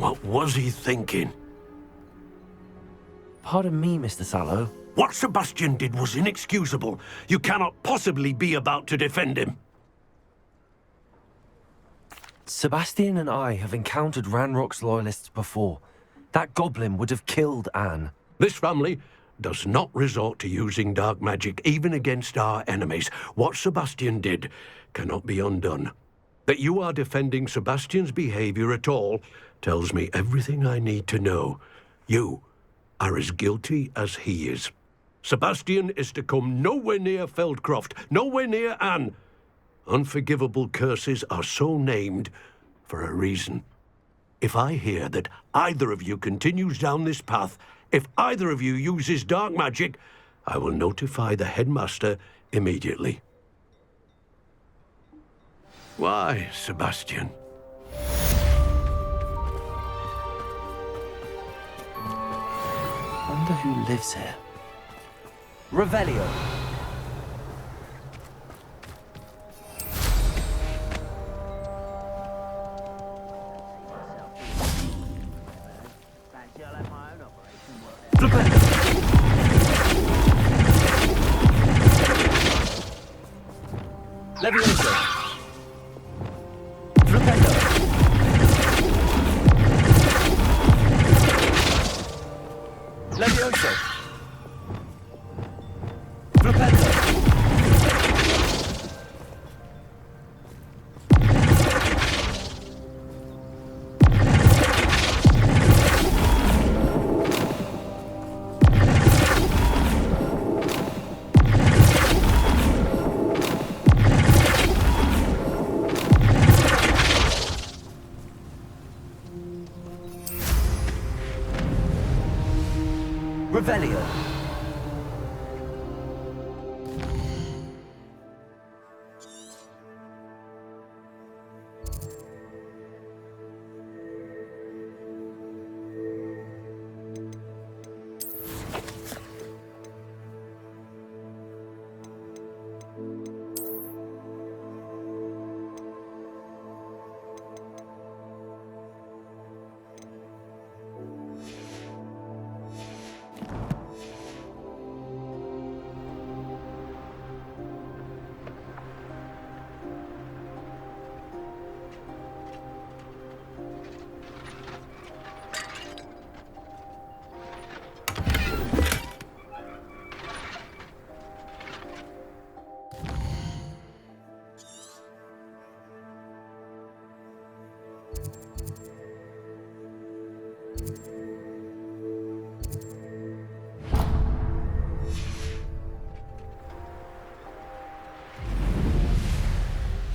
What was he thinking? Pardon me, Mr. Sallow. What Sebastian did was inexcusable. You cannot possibly be about to defend him. Sebastian and I have encountered Ranrock's loyalists before. That goblin would have killed Anne. This family does not resort to using dark magic even against our enemies. What Sebastian did cannot be undone. That you are defending Sebastian's behavior at all tells me everything I need to know. You are as guilty as he is. Sebastian is to come nowhere near Feldcroft, nowhere near Anne. Unforgivable curses are so named for a reason. If I hear that either of you continues down this path, if either of you uses dark magic, I will notify the headmaster immediately. Why, Sebastian? Wonder who lives here. Revelio. Levioso. Flipendo. Levioso. Flipendo. Revelio.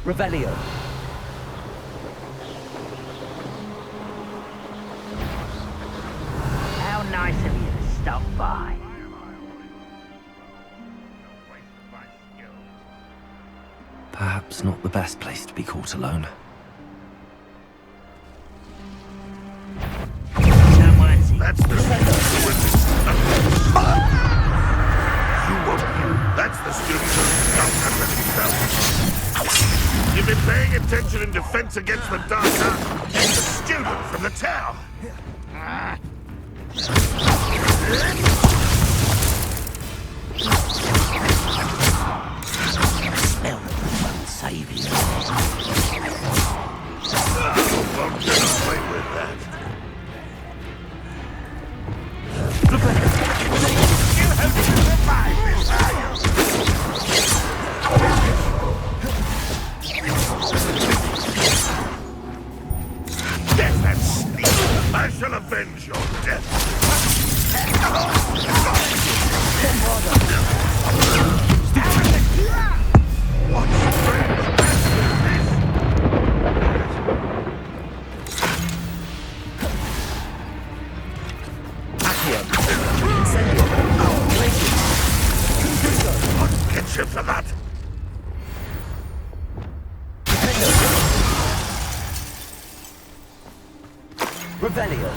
Revelio. How nice of you to stop by. Perhaps not the best place to be caught alone. That's the That's the student who You've been paying attention in defense against the dark art. It's the student from the town. Smell won't save you. Won't get away with that. You have to survive this, are you? Get that sneak! I shall avenge your death! What strange mess I'll get you for that! Revelio.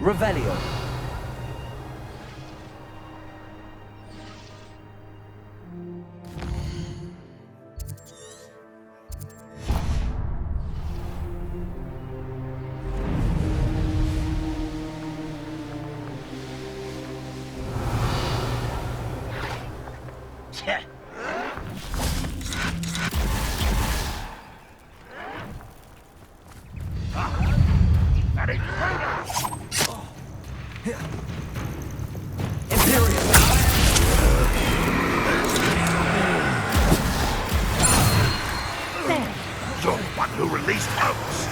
Revelio. You're the one who released Oaks.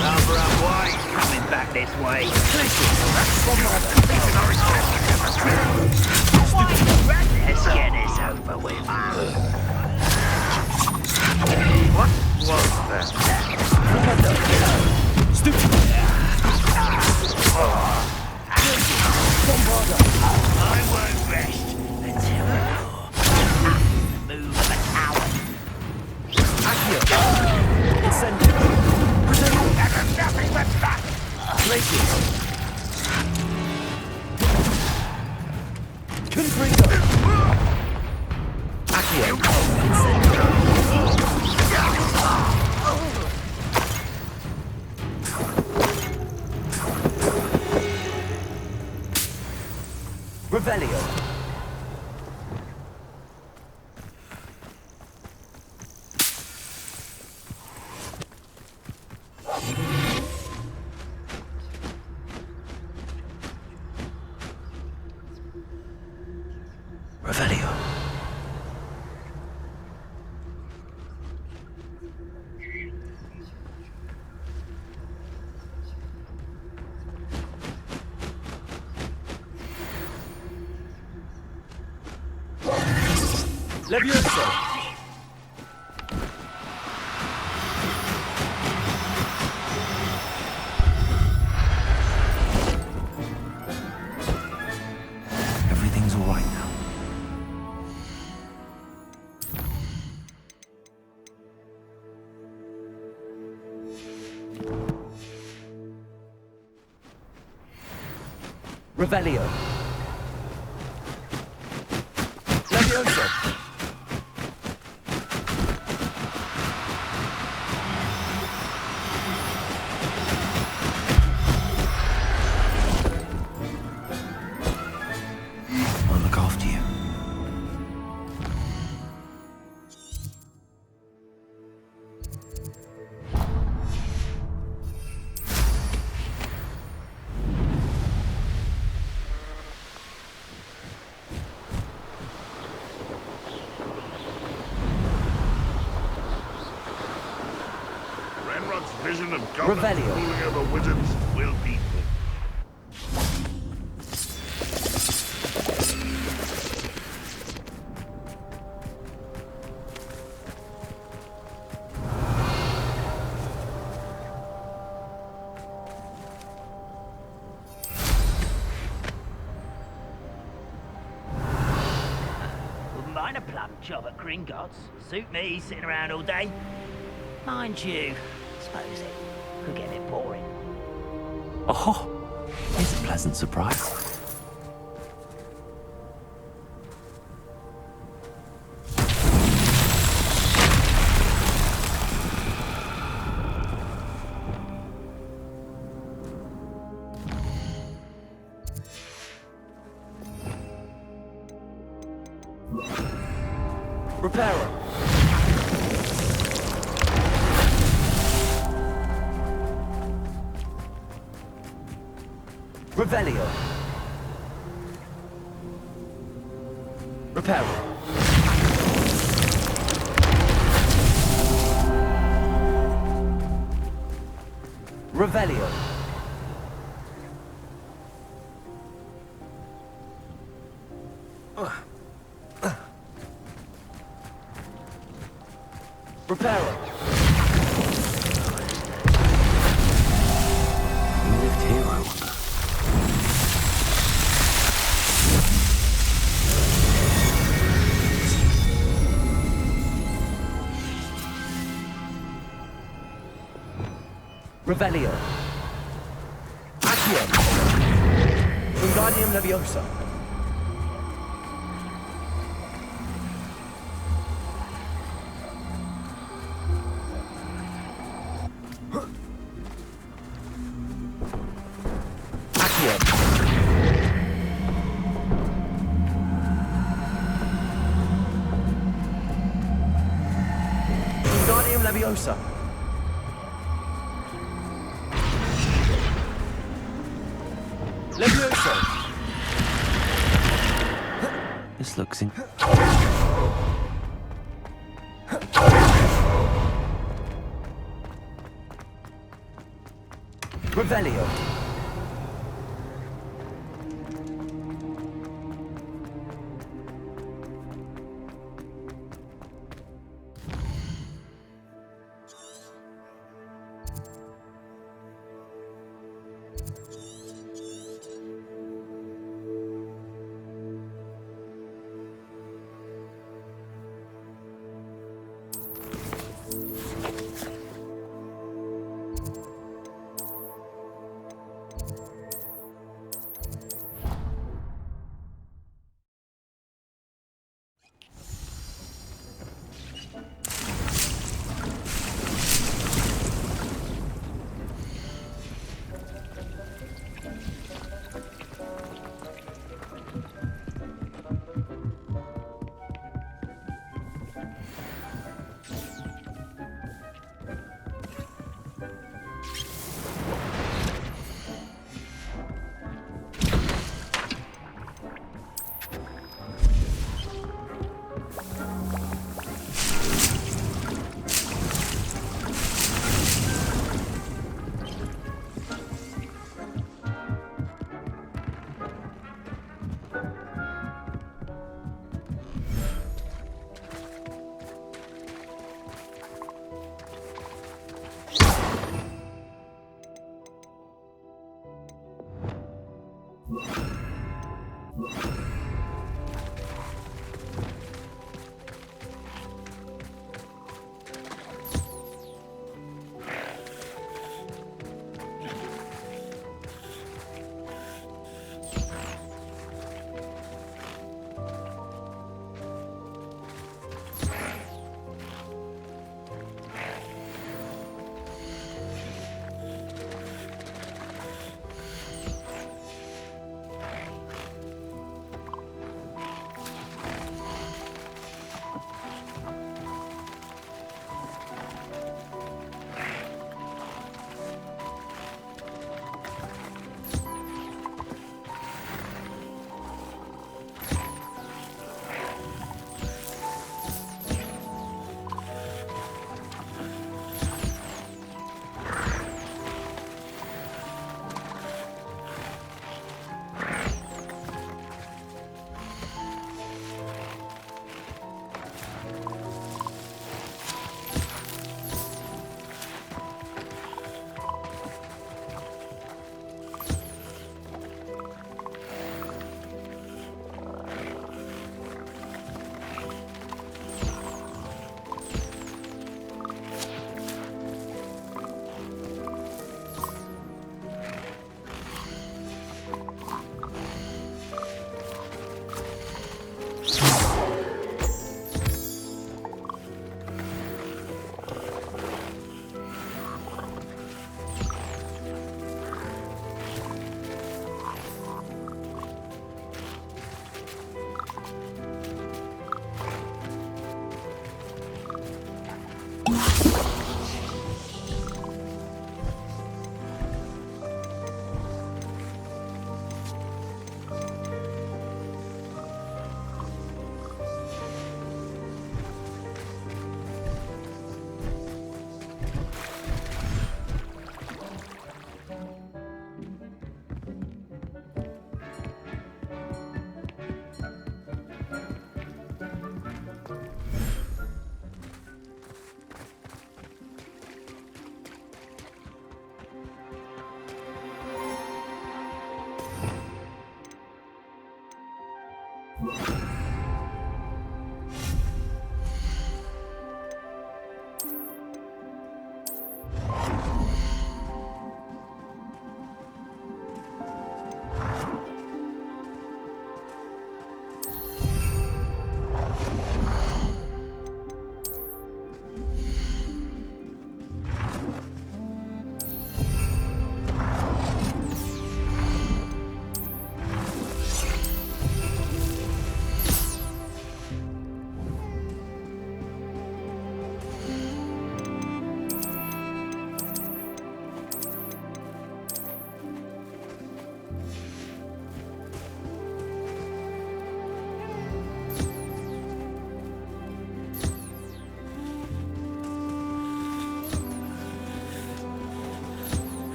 Number of white coming back this way. Let's get this over with. What was that? Stupid. I won't rest until the move of a coward. Accio. Incendio. That is nothing but that. Glacius. Confringo. Accio. Incendio. Revelio. Revelio. Levioso. Everything's all right now. Revelio. Levioso. I'll look after you. Ranrod's vision of government Revelio. ruling over wizards will be fulfilled. Wouldn't mind a plum job at Gringotts. Suit me, sitting around all day. Mind you, suppose it could get a bit boring. Oh, here's a pleasant surprise. Reparo. Revelio. Reparo. Revelio. Reparo. Who lived here, I wonder? Revelio. Accio. Wingardium Leviosa. Accio. Wingardium Leviosa. Leviosa. This looks in. Revelio.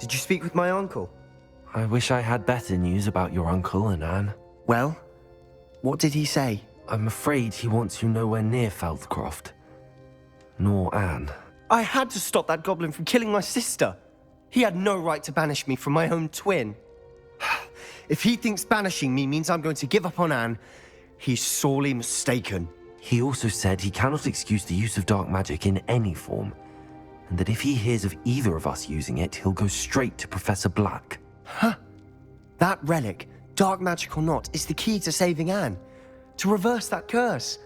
Did you speak with my uncle? I wish I had better news about your uncle and Anne. Well, what did he say? I'm afraid he wants you nowhere near Feldcroft. Nor Anne. I had to stop that goblin from killing my sister. He had no right to banish me from my own twin. If he thinks banishing me means I'm going to give up on Anne, he's sorely mistaken. He also said he cannot excuse the use of dark magic in any form, and that if he hears of either of us using it, he'll go straight to Professor Black. Huh. That relic, dark magic or not, is the key to saving Anne. To reverse that curse.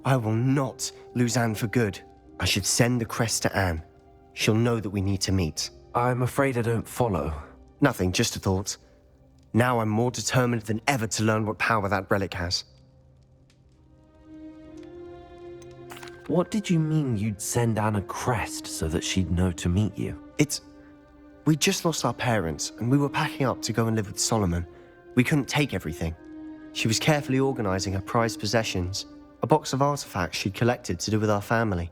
I will not lose Anne for good. I should send the crest to Anne. She'll know that we need to meet. I'm afraid I don't follow. Nothing, just a thought. Now I'm more determined than ever to learn what power that relic has. What did you mean you'd send Anne a crest so that she'd know to meet you? We just lost our parents, and we were packing up to go and live with Solomon. We couldn't take everything. She was carefully organizing her prized possessions, a box of artifacts she'd collected to do with our family.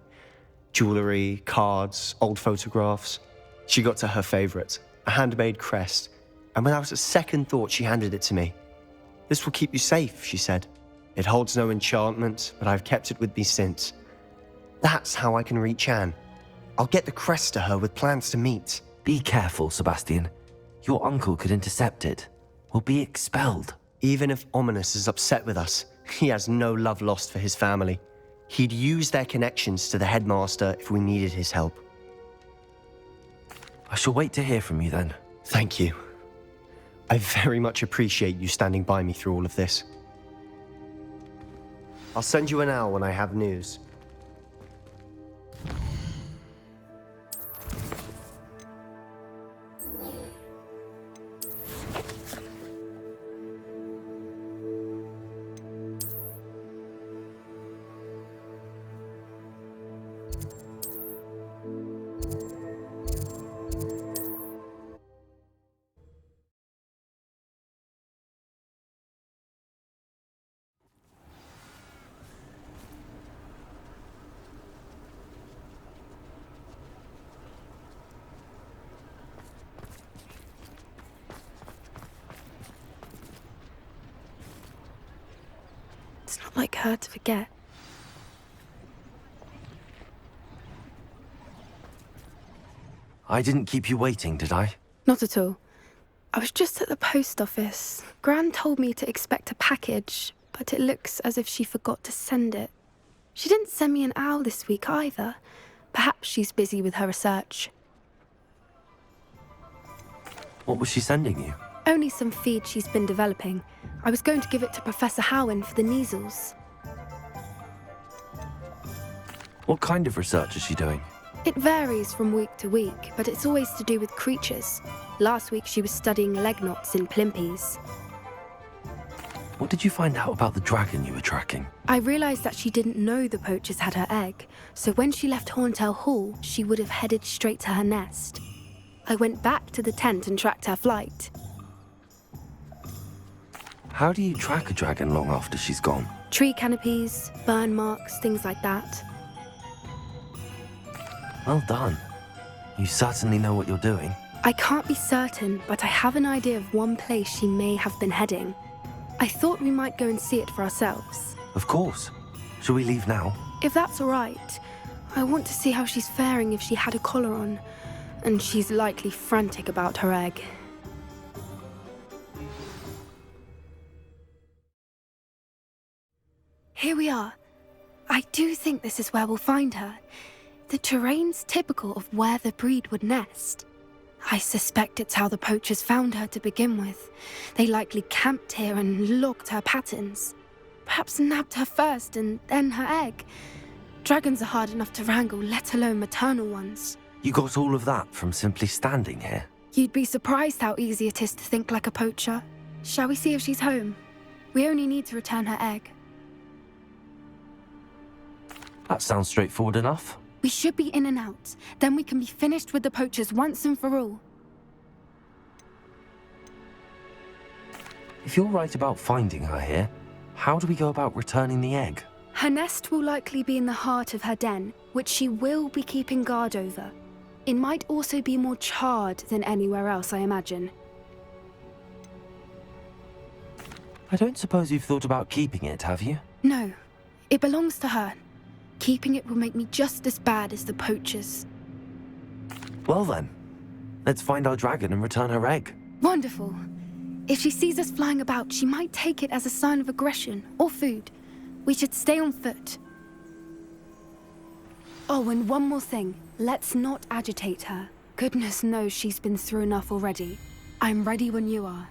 Jewelry, cards, old photographs. She got to her favorite, a handmade crest, and without a second thought, she handed it to me. "This will keep you safe," she said. "It holds no enchantment, but I've kept it with me since. That's how I can reach Anne. I'll get the crest to her with plans to meet." Be careful, Sebastian. Your uncle could intercept it. We'll be expelled. Even if Ominous is upset with us, he has no love lost for his family. He'd use their connections to the headmaster if we needed his help. I shall wait to hear from you then. Thank you. I very much appreciate you standing by me through all of this. I'll send you an owl when I have news. not like her to forget. I didn't keep you waiting, did I? Not at all. I was just at the post office. Gran told me to expect a package, but it looks as if she forgot to send it. She didn't send me an owl this week either. Perhaps she's busy with her research. What was she sending you? Only some feed she's been developing. I was going to give it to Professor Howen for the measles. What kind of research is she doing? It varies from week to week, but it's always to do with creatures. Last week she was studying leg knots in plimpies. What did you find out about the dragon you were tracking? I realised that she didn't know the poachers had her egg, so when she left Horntail Hall, she would have headed straight to her nest. I went back to the tent and tracked her flight. How do you track a dragon long after she's gone? Tree canopies, burn marks, things like that. Well done. You certainly know what you're doing. I can't be certain, but I have an idea of one place she may have been heading. I thought we might go and see it for ourselves. Of course. Shall we leave now? If that's all right. I want to see how she's faring if she had a collar on. And she's likely frantic about her egg. Here we are. I do think this is where we'll find her. The terrain's typical of where the breed would nest. I suspect it's how the poachers found her to begin with. They likely camped here and logged her patterns. Perhaps nabbed her first and then her egg. Dragons are hard enough to wrangle, let alone maternal ones. You got all of that from simply standing here? You'd be surprised how easy it is to think like a poacher. Shall we see if she's home? We only need to return her egg. That sounds straightforward enough. We should be in and out. Then we can be finished with the poachers once and for all. If you're right about finding her here, how do we go about returning the egg? Her nest will likely be in the heart of her den, which she will be keeping guard over. It might also be more charred than anywhere else, I imagine. I don't suppose you've thought about keeping it, have you? No, it belongs to her. Keeping it will make me just as bad as the poachers. Well then, let's find our dragon and return her egg. Wonderful. If she sees us flying about, she might take it as a sign of aggression or food. We should stay on foot. Oh, and one more thing. Let's not agitate her. Goodness knows she's been through enough already. I'm ready when you are.